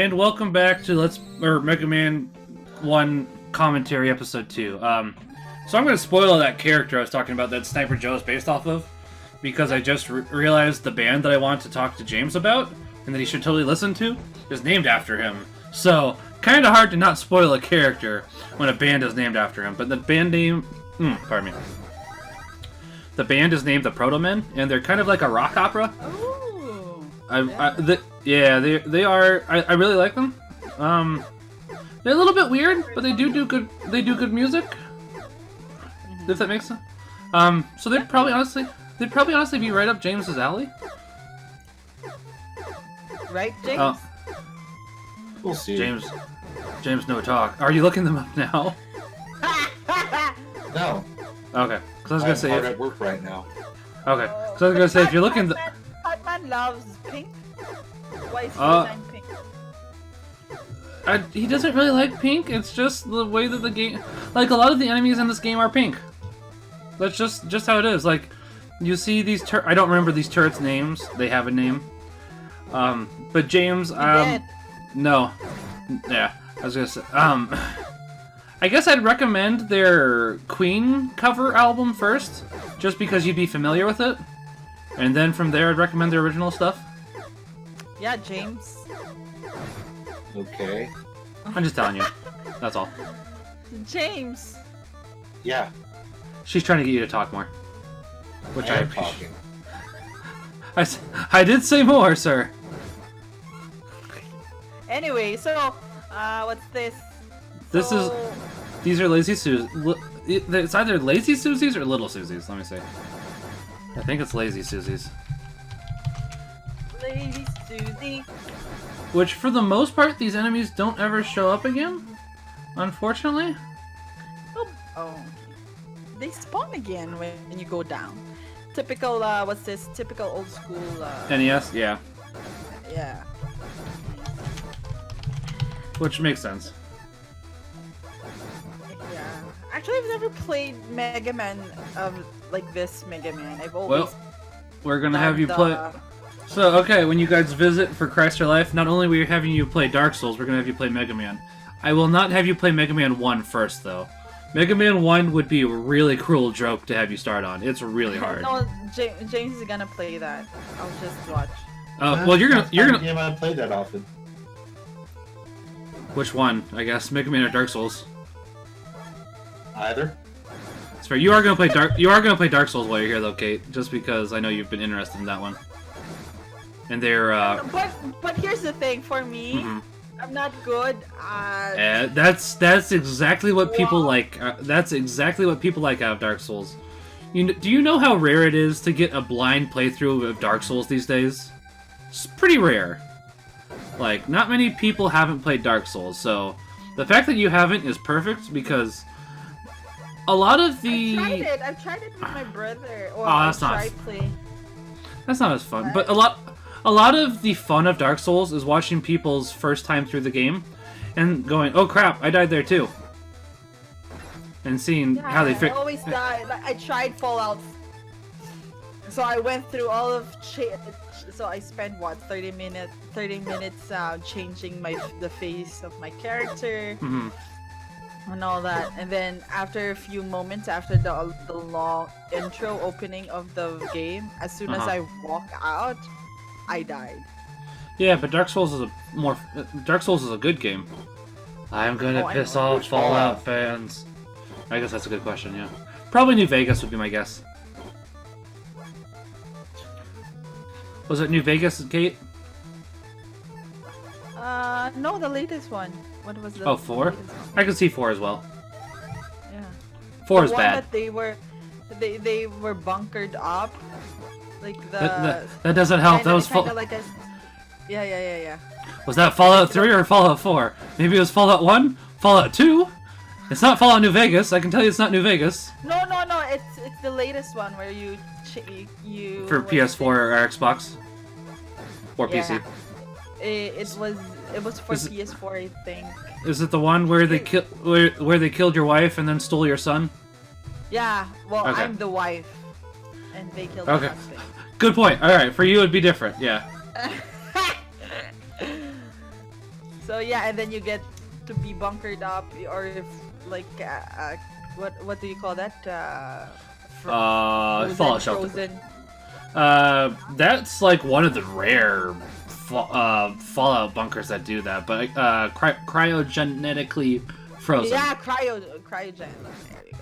And welcome back to Mega Man 1 Commentary Episode 2. So I'm going to spoil that character I was talking about that Sniper Joe is based off of, because I just realized the band that I want to talk to James about, and that he should totally listen to, is named after him. So, kind of hard to not spoil a character when a band is named after him, but the band name... pardon me. The band is named the Proto Men, and they're kind of like a rock opera. They are. I really like them. They're a little bit weird, but they do good. They do good music. If that makes sense. So they'd probably honestly be right up James's alley. Right, James? We'll see. James, no talk. Are you looking them up now? No. Okay. Because I was gonna say. I'm hard at work right now. Okay. So I was gonna say if you're looking. Batman loves pink. Why is he designed pink? He doesn't really like pink. It's just the way that the game, like a lot of the enemies in this game are pink. That's just how it is. Like you see these I don't remember these turrets' names. They have a name. But James, no, yeah, I was gonna say, I guess I'd recommend their Queen cover album first, just because you'd be familiar with it, and then from there I'd recommend their original stuff. Yeah, James. Okay. I'm just telling you. That's all. James. Yeah. She's trying to get you to talk more, which I am appreciate. talking. I did say more, sir. Anyway, so what's this? These are Lazy Susie. It's either Lazy Susies or Little Susies. Let me see. I think it's Lazy Susies. Lady Susie. Which, for the most part, these enemies don't ever show up again. Unfortunately. Oh. They spawn again when you go down. Typical, what's this? Typical old school, NES, yeah. Yeah. Which makes sense. Yeah. Actually, I've never played Mega Man, like this Mega Man. I've always... Well, we're gonna have you play... So, okay, when you guys visit for Christ Your Life, not only are we having you play Dark Souls, we're gonna have you play Mega Man. I will not have you play Mega Man 1 first, though. Mega Man 1 would be a really cruel joke to have you start on. It's really hard. No, James is gonna play that. I'll just watch. Well, you're gonna... Yeah, I play that often. Which one, I guess? Mega Man or Dark Souls? Either. That's fair. You are gonna play Dark Souls while you're here, though, Kate. Just because I know you've been interested in that one. And they're. But here's the thing. For me, I'm not good at. That's exactly what people like. That's exactly what people like out of Dark Souls. Do you know how rare it is to get a blind playthrough of Dark Souls these days? It's pretty rare. Like, not many people haven't played Dark Souls, so the fact that you haven't is perfect, because a lot of the... I've tried it with my brother. Well, that's not as fun. But a lot of the fun of Dark Souls is watching people's first time through the game and going, oh crap, I died there too. And seeing how they I always die. I tried Fallout. So I went through all of... So I spent, what, 30 minutes changing the face of my character. And all that. And then after a few moments, after the long intro opening of the game, as soon as I walk out, I died. Yeah, but Dark Souls is a good game. I'm gonna piss off Fallout fans. I guess that's a good question, yeah. Probably New Vegas would be my guess. Was it New Vegas, Kate? No, the latest one. What was the? Oh, 4? I can see 4 as well. Yeah. 4 is bad. That they were bunkered up, like the. That doesn't help. That was like a. Yeah. Was that Fallout 3 or Fallout 4? Maybe it was Fallout 1, Fallout 2. It's not Fallout New Vegas. I can tell you it's not New Vegas. No. It's the latest one where you. For PS4 or Xbox or PC. It was for PS4, I think. Is it the one where they where they killed your wife and then stole your son? Yeah. Well, okay. I'm the wife, and they killed my husband. Good point. All right, for you it'd be different. Yeah. So yeah, and then you get to be bunkered up, or if, like what do you call that? Fallout Shelter. Frozen. That's like one of the rare Fallout bunkers that do that, but cryogenetically frozen. Yeah, cryogen. There you go.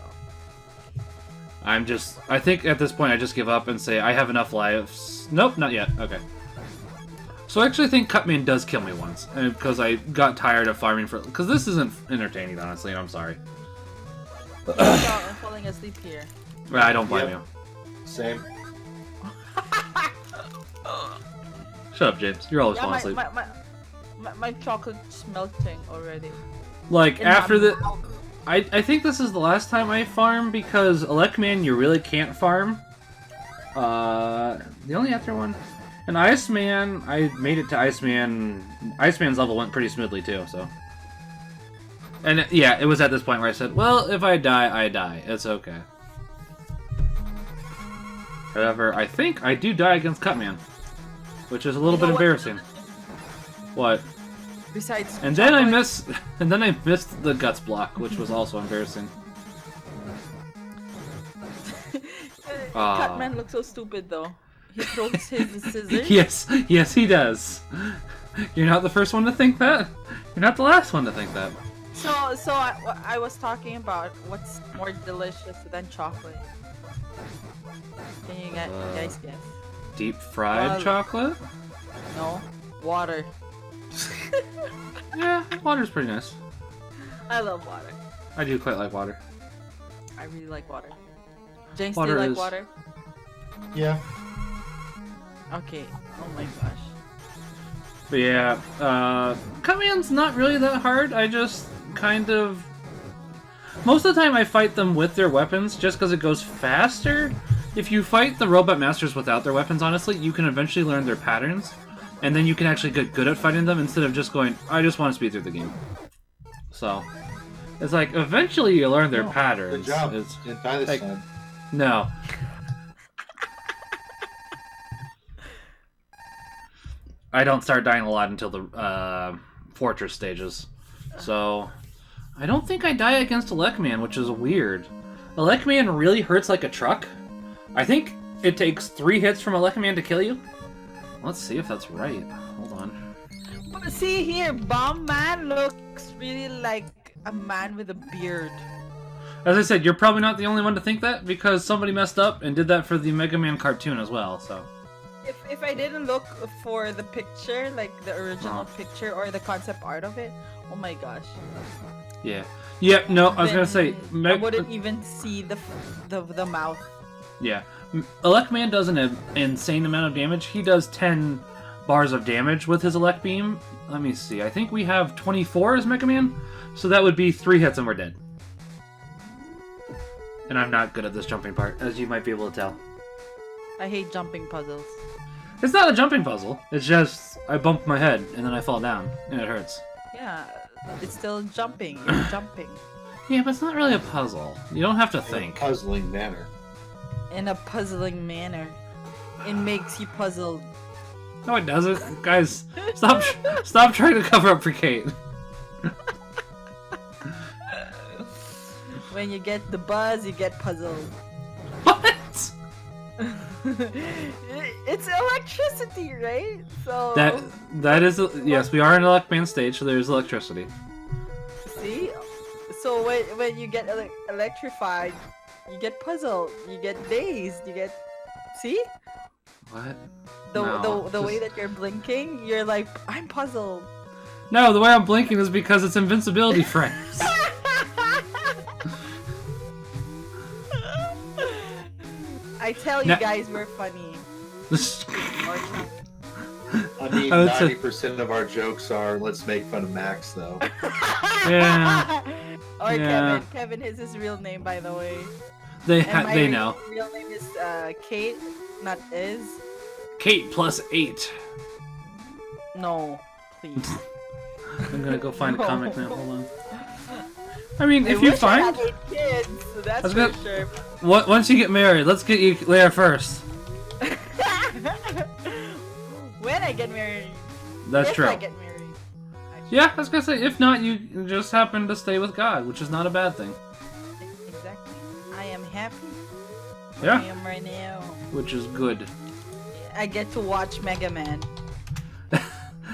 I think at this point I just give up and say I have enough lives. Nope, not yet. Okay. So I actually think Cutman does kill me once, because I got tired of farming for. Because this isn't entertaining, honestly, and I'm sorry. I'm falling asleep here. I don't blame you. Same. Shut up, James. You're always falling asleep. My chocolate's melting already. Like, In after my the... mouth. I think this is the last time I farm, because Elecman, you really can't farm. The only other one... And Iceman, I made it to Iceman. Iceman's level went pretty smoothly, too, so... And, yeah, it was at this point where I said, well, if I die, I die. It's okay. However, I think I do die against Cutman. Which is a little bit embarrassing. What? Besides, And then I missed the guts block, which was also embarrassing. Cutman looks so stupid though. He throws his scissors. Yes, he does. You're not the first one to think that. You're not the last one to think that. So I was talking about what's more delicious than chocolate. Can you guys guess? Deep fried chocolate? No, water. Yeah, water's pretty nice. I love water. I do quite like water. I really like water. James, Water do you like is- water? Yeah. Okay. Oh my gosh. But yeah, Cutman's not really that hard. I just kind of... Most of the time I fight them with their weapons, just because it goes faster. If you fight the Robot Masters without their weapons, honestly, you can eventually learn their patterns. And then you can actually get good at fighting them, instead of just going, I just want to speed through the game. So, it's like, eventually you learn their patterns. Good job. It's, Didn't die this like, time. no. I don't start dying a lot until the fortress stages. So, I don't think I die against Elecman, which is weird. Elecman really hurts like a truck. I think it takes 3 hits from Elecman to kill you. Let's see if that's right. Hold on. But see here, Bomb Man looks really like a man with a beard. As I said, you're probably not the only one to think that, because somebody messed up and did that for the Mega Man cartoon as well, so... If I didn't look for the picture, like the original picture or the concept art of it, oh my gosh. Yeah. Yeah, no, I was gonna say... I wouldn't even see the mouth. Yeah. Elecman does an insane amount of damage. He does 10 bars of damage with his Elect Beam. Let me see. I think we have 24 as Mega Man, so that would be 3 hits and we're dead. And I'm not good at this jumping part, as you might be able to tell. I hate jumping puzzles. It's not a jumping puzzle. It's just, I bump my head, and then I fall down, and it hurts. Yeah, it's still jumping. You're jumping. Yeah, but it's not really a puzzle. You don't have to think. In a puzzling manner. In a puzzling manner. It makes you puzzled. No, it doesn't. Guys, stop trying to cover up for Kate. When you get the buzz, you get puzzled. What? It's electricity, right? So that is yes, we are in an Elecman stage, so there's electricity. see, so when you get electrified, you get puzzled, you get dazed, you get see What? the way that you're blinking, you're like, I'm puzzled. No, the way I'm blinking is because it's invincibility frames. I tell you guys, we're funny. I mean, I would say- 90% of our jokes are, let's make fun of Max, though. Yeah, Or Yeah. Kevin. Kevin is his real name, by the way. they And my they know. real name is Kate, not Iz. Kate plus 8. No, please. I'm gonna go find a No. comic now. Hold on. I mean, I if you wish I had find 8 kids, that's was for gonna- sure. once you get married, let's get you there first. When I get married. That's if true. I get married. Yeah, I was gonna say, if not, you just happen to stay with God, which is not a bad thing. Exactly. I am happy. Yeah. I am right now. Which is good. I get to watch Mega Man What-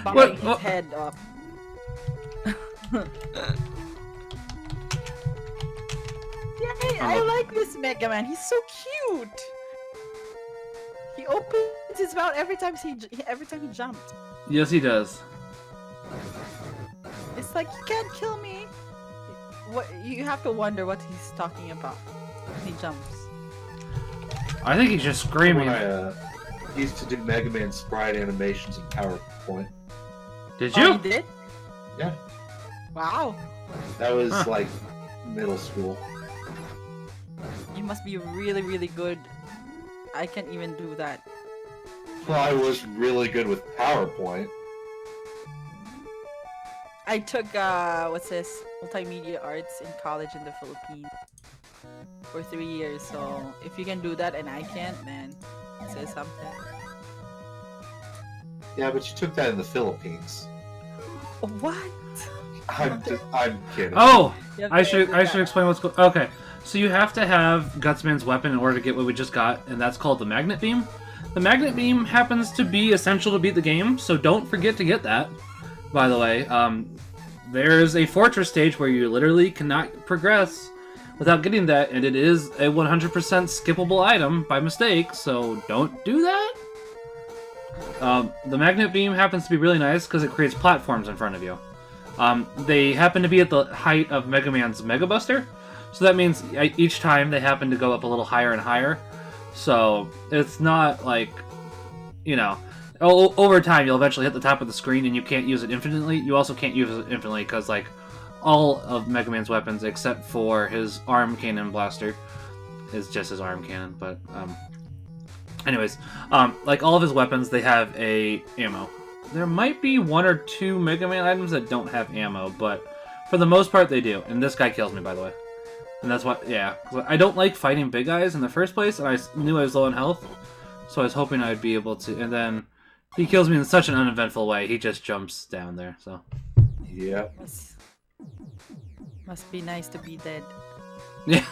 bumping his what- head up. Yeah, I like this Mega Man. He's so cute. He opens his mouth every time he jumps. Yes, he does. It's like you can't kill me. What you have to wonder what he's talking about when he jumps. I think he's just screaming. When I used to do Mega Man sprite animations in PowerPoint. Did Oh, you? you did? Yeah. Wow. That was Huh. like middle school. You must be really, really good. I can't even do that. Well, I was really good with PowerPoint. I took what's this? Multimedia arts in college in the Philippines for 3 years. So if you can do that and I can't, then it says something. Yeah, but you took that in the Philippines. What? I'm kidding. Oh, You have I to should do I should that. explain what's going. Okay, so you have to have Gutsman's weapon in order to get what we just got, and that's called the magnet beam. The magnet beam happens to be essential to beat the game, so don't forget to get that. By the way, there's a fortress stage where you literally cannot progress without getting that, and it is a 100% skippable item by mistake, so don't do that. The magnet beam happens to be really nice because it creates platforms in front of you. They happen to be at the height of Mega Man's Mega Buster, so that means each time they happen to go up a little higher and higher. So it's not like, you know, over time you'll eventually hit the top of the screen and you can't use it infinitely. You also can't use it infinitely because like all of Mega Man's weapons except for his arm cannon blaster is just his arm cannon. But anyways, like all of his weapons, they have a ammo. There might be 1 or 2 Mega Man items that don't have ammo, but for the most part they do. And this guy kills me, by the way. And that's what, yeah. 'Cause I don't like fighting big guys in the first place, and I knew I was low on health, so I was hoping I'd be able to. And then he kills me in such an uneventful way. He just jumps down there, so. Yeah. Must be nice to be dead. Yeah.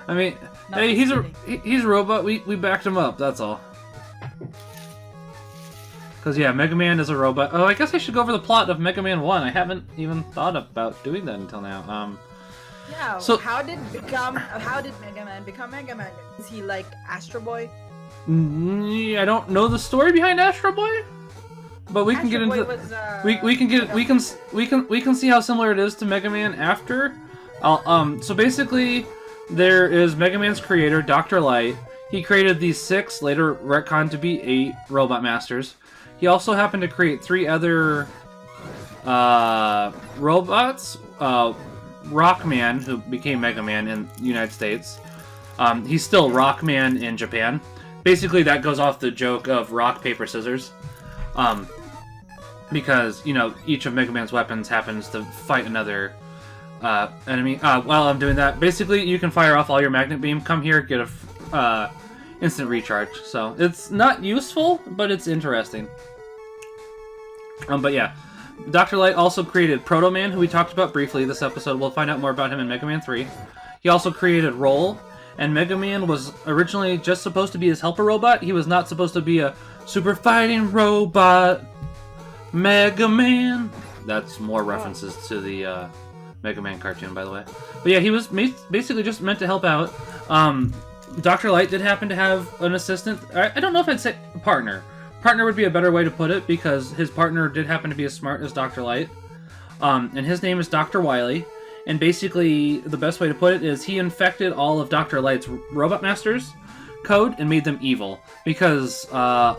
I mean, No, hey, just he's a robot. We backed him up, that's all. Because, yeah, Mega Man is a robot. Oh, I guess I should go over the plot of Mega Man 1. I haven't even thought about doing that until now. Yeah. So- how did Mega Man become Mega Man? Is he like Astro Boy? I don't know the story behind Astro Boy, but we can get Astro into Boy was, we can see how similar it is to Mega Man after. So basically, there is Mega Man's creator, Dr. Light. He created these 6, later retconned to be 8 Robot Masters. He also happened to create 3 other robots. Rockman, who became Mega Man in the United States. He's still Rockman in Japan. Basically, that goes off the joke of rock, paper, scissors. Because, you know, each of Mega Man's weapons happens to fight another enemy. While I'm doing that, basically, you can fire off all your magnet beam, come here, get a instant recharge. So, it's not useful, but it's interesting. But yeah. Dr. Light also created Proto Man, who we talked about briefly this episode. We'll find out more about him in Mega Man 3. He also created Roll, and Mega Man was originally just supposed to be his helper robot. He was not supposed to be a super fighting robot. Mega Man. That's more references to the Mega Man cartoon, by the way. But yeah, he was basically just meant to help out. Dr. Light did happen to have an assistant. I don't know if I'd say a partner. Partner would be a better way to put it, because his partner did happen to be as smart as Dr. Light. And his name is Dr. Wily. And basically, the best way to put it is he infected all of Dr. Light's Robot Masters code and made them evil. Because the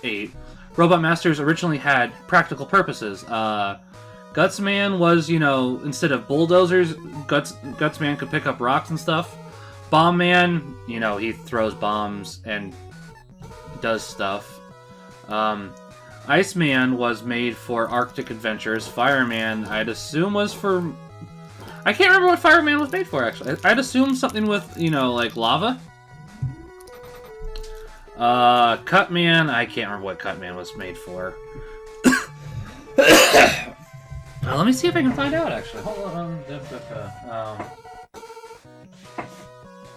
8 Robot Masters originally had practical purposes. Gutsman was, you know, instead of bulldozers, Gutsman could pick up rocks and stuff. Bomb Man, you know, he throws bombs and does stuff. Iceman was made for Arctic adventures. Fireman, I'd assume, was for... I can't remember what Fireman was made for, actually. I'd assume something with, you know, like lava. Cutman, I can't remember what Cutman was made for. Let me see if I can find out, actually. Hold on.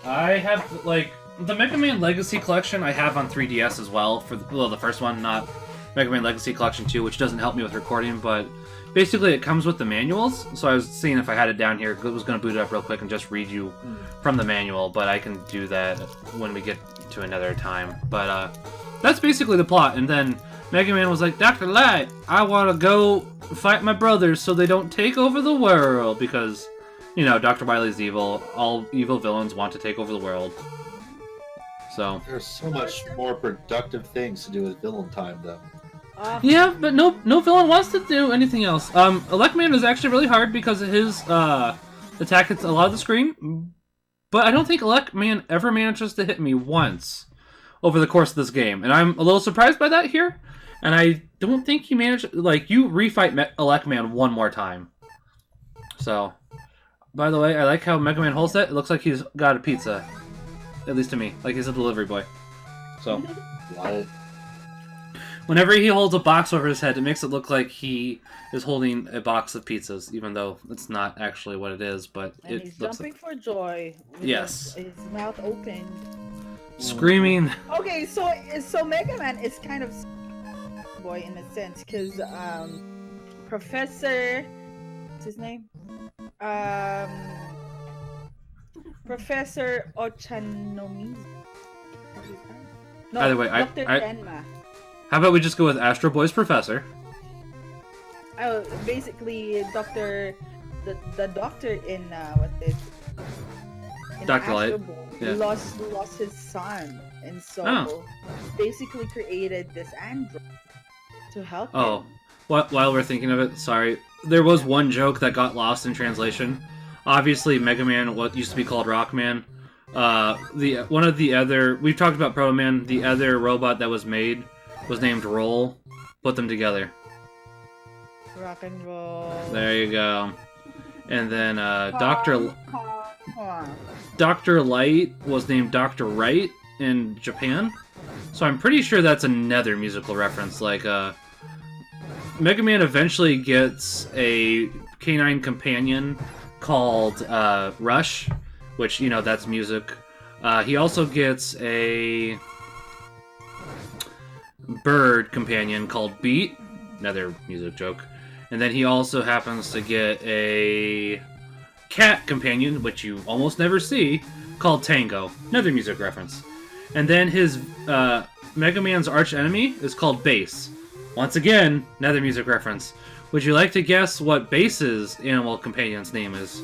I have, like, the Mega Man Legacy Collection I have on 3DS as well, for the first one, not Mega Man Legacy Collection 2, which doesn't help me with recording, but basically it comes with the manuals, so I was seeing if I had it down here. I was going to boot it up real quick and just read you from the manual, but I can do that when we get to another time. But that's basically the plot, and then Mega Man was like, Dr. Light, I want to go fight my brothers so they don't take over the world, because, you know, Dr. Wily's evil. All evil villains want to take over the world. So There's so much more productive things to do with villain time, though. yeah, but no villain wants to do anything else. Electman is actually really hard because his attack hits a lot of the screen, but I don't think Electman ever manages to hit me once over the course of this game, and I'm a little surprised by that here. And I don't think he managed, like, you refight Electman one more time. So, by the way, I like how Mega Man holds that. It looks like he's got a pizza, at least to me, like he's a delivery boy. So. What? Whenever he holds a box over his head, it makes it look like he is holding a box of pizzas, even though it's not actually what it is, but And it he's looks jumping like... for joy. With Yes. His mouth open. Screaming. Okay, so Mega Man is kind of boy in a sense, because Professor, what's his name? Professor Ochanomizu. No, Either way, Dr. Tenma. How about we just go with Astro Boy's professor? Basically, the doctor in what's it? In Dr. Light. Astro Boy, Yeah. lost his son, and so basically created this android to help him. While we're thinking of it, sorry, there was one joke that got lost in translation. Obviously, Mega Man, what used to be called Rockman. One of the other, we've talked about Proto Man. The other robot that was made was named Roll. Put them together. Rock and roll. There you go. And then Dr. Light was named Dr. Right in Japan. So I'm pretty sure that's another musical reference. Like, Mega Man eventually gets a canine companion called Rush, which, you know, that's music. He also gets a bird companion called Beat, another music joke. And then he also happens to get a cat companion, which you almost never see, called Tango, another music reference. And then his Mega Man's arch enemy is called Bass. Once again, another music reference. Would you like to guess what Bass's animal companion's name is?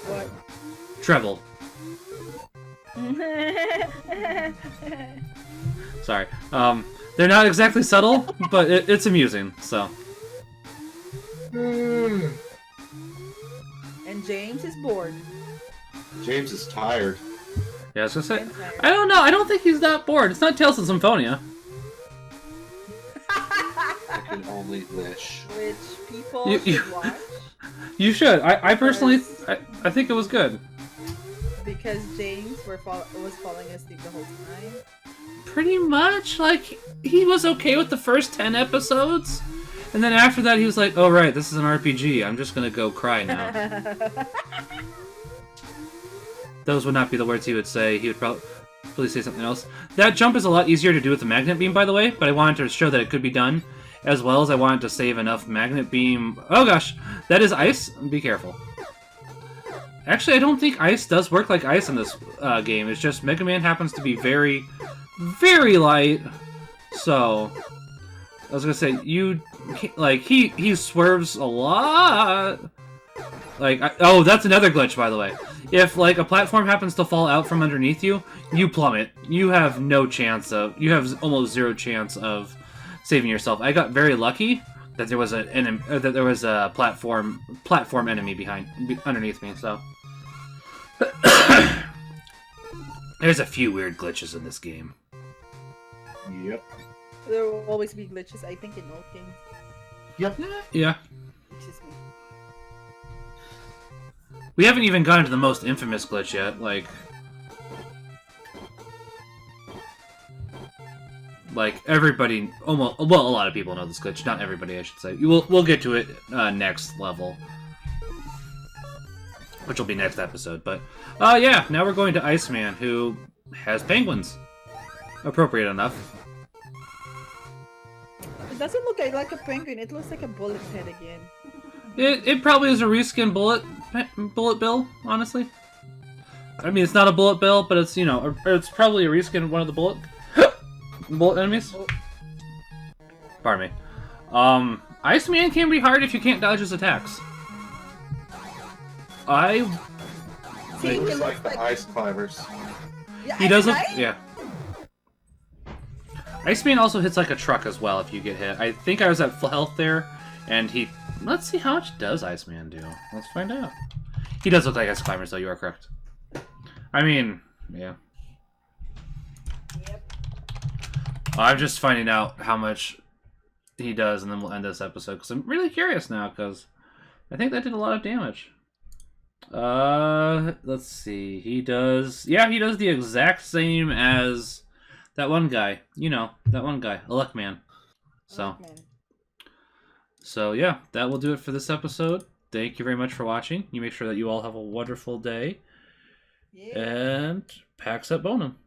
What? Treble. Sorry. They're not exactly subtle, but it's amusing, so. And James is bored. James is tired. Yeah, I was gonna say. I don't know. I don't think he's that bored. It's not Tales of Symphonia. I can only wish. Which people should watch. You should. I personally, I think it was good. Because James was falling asleep the whole time. Pretty much. Like, he was okay with the first 10 episodes. And then after that, he was like, oh, right, this is an RPG. I'm just gonna go cry now. Those would not be the words he would say. He would probably say something else. That jump is a lot easier to do with the magnet beam, by the way, but I wanted to show that it could be done, as well as I wanted to save enough magnet beam... Oh gosh, that is ice? Be careful. Actually, I don't think ice does work like ice in this game. It's just Mega Man happens to be very, very light. So, I was gonna say, he swerves a lot. Like, oh, that's another glitch, by the way. If, like, a platform happens to fall out from underneath you, you plummet. You have no chance of... You have almost zero chance of saving yourself. I got very lucky that there was a platform enemy underneath me, so... There's a few weird glitches in this game. Yep. There will always be glitches, I think, in all games. Yep. Yeah. Excuse me. We haven't even gotten to the most infamous glitch yet, like like everybody, almost, well, a lot of people know this glitch. Not everybody, I should say. We'll get to it next level, which will be next episode. But yeah, now we're going to Iceman, who has penguins. Appropriate enough. It doesn't look like a penguin. It looks like a bullet head again. It probably is a reskin bullet bill, honestly. I mean, it's not a bullet bill, but it's, you know, it's probably a reskin of one of the bullet enemies. Pardon me. Iceman can be hard if you can't dodge his attacks. See, He looks like the ice climbers. Yeah, He does look, right? yeah. Iceman also hits like a truck as well if you get hit. I think I was at full health there, and he... Let's see, how much does Iceman do? Let's find out. He does look like ice climbers, though, you are correct. I mean, yeah. Yep. I'm just finding out how much he does, and then we'll end this episode, because I'm really curious now, because I think that did a lot of damage. Let's see. He does... Yeah, he does the exact same as that one guy. You know, that one guy. Luckman. So, yeah, that will do it for this episode. Thank you very much for watching. You make sure that you all have a wonderful day. Yeah. And Pax Up Bonum.